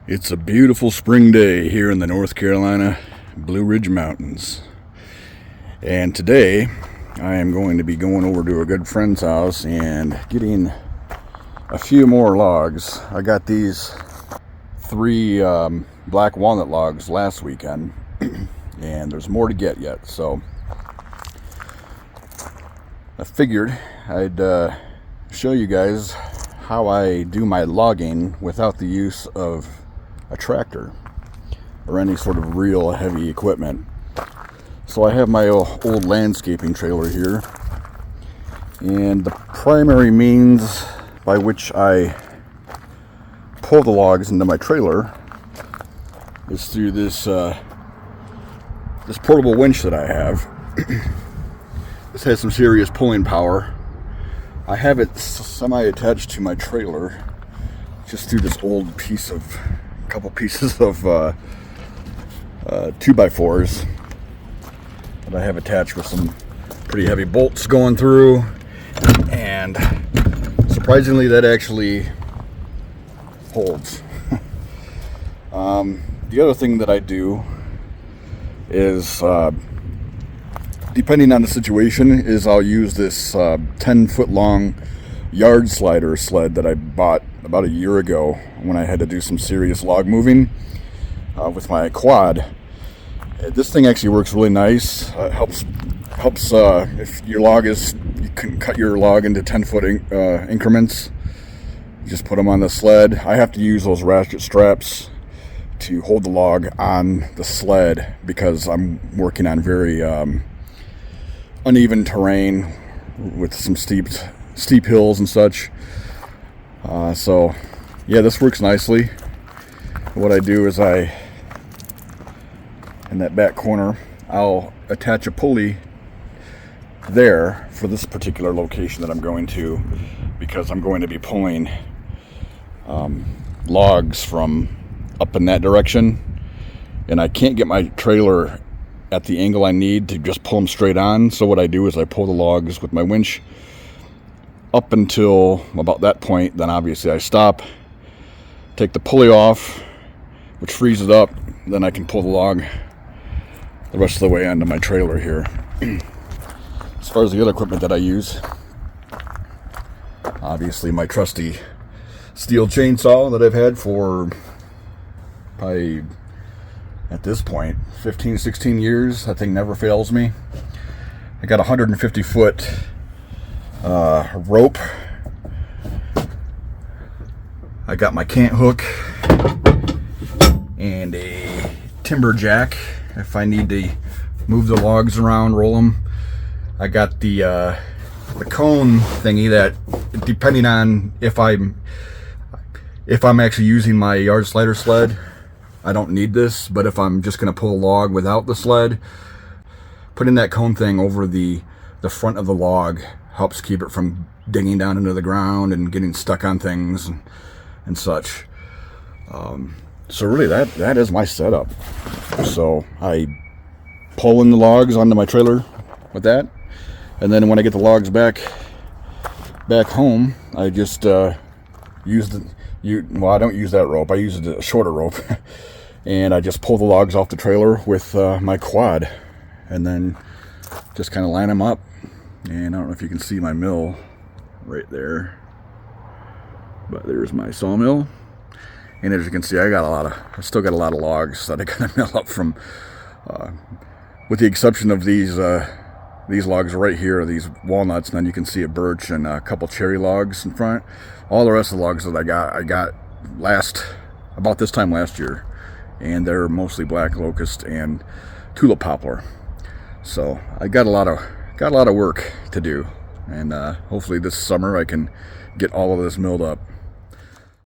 It's a beautiful spring day here in the North Carolina Blue Ridge Mountains. And today I am going to be going over to a good friend's house and getting a few more logs. I got these 3 black walnut logs last weekend and there's more to get yet. So I figured I'd show you guys how I do my logging without the use of a tractor or any sort of real heavy equipment. So I have my old landscaping trailer here, and the primary means by which I pull the logs into my trailer is through this portable winch that I have. This has some serious pulling power. I have it semi-attached to my trailer just through this old couple pieces of 2x4s that I have attached with some pretty heavy bolts going through, and surprisingly that actually holds. The other thing that I do is, depending on the situation, is I'll use this 10-foot long yard slider sled that I bought about a year ago when I had to do some serious log moving with my quad. This thing actually works really nice. Helps if your log is, you can cut your log into 10-foot increments. You just put them on the sled. I have to use those ratchet straps to hold the log on the sled because I'm working on very uneven terrain with some steep hills and such. So yeah, this works nicely. What I do is in that back corner, I'll attach a pulley there for this particular location that I'm going to, because I'm going to be pulling logs from up in that direction, and I can't get my trailer at the angle I need to just pull them straight on. So what I do is I pull the logs with my winch up until about that point. Then obviously I stop, take the pulley off, which frees it up. Then I can pull the log the rest of the way onto my trailer here. As far as the other equipment that I use, obviously my trusty steel chainsaw that I've had for probably, at this point, 15, 16 years. That thing never fails me. I got a 150-foot rope. I got my Cant Hook and a timber jack if I need to move the logs around, roll them. I got the cone thingy that, depending on if I'm actually using my yard slider sled, I don't need this, but if I'm just going to pull a log without the sled, putting that cone thing over the front of the log helps keep it from digging down into the ground and getting stuck on things and such. So really that is my setup. So I pull in the logs onto my trailer with that, and then when I get the logs back home, I just I don't use that rope. I use a shorter rope. And I just pull the logs off the trailer with my quad, and then just kind of line them up. And I don't know if you can see my mill right there, but there's my sawmill. And as you can see, I still got a lot of logs that I gotta mill up from, with the exception of these logs right here, these walnuts. And then you can see a birch and a couple cherry logs in front. All the rest of the logs that I got about this time last year, and they're mostly black locust and tulip poplar. So I got a lot of work to do, and hopefully this summer I can get all of this milled up.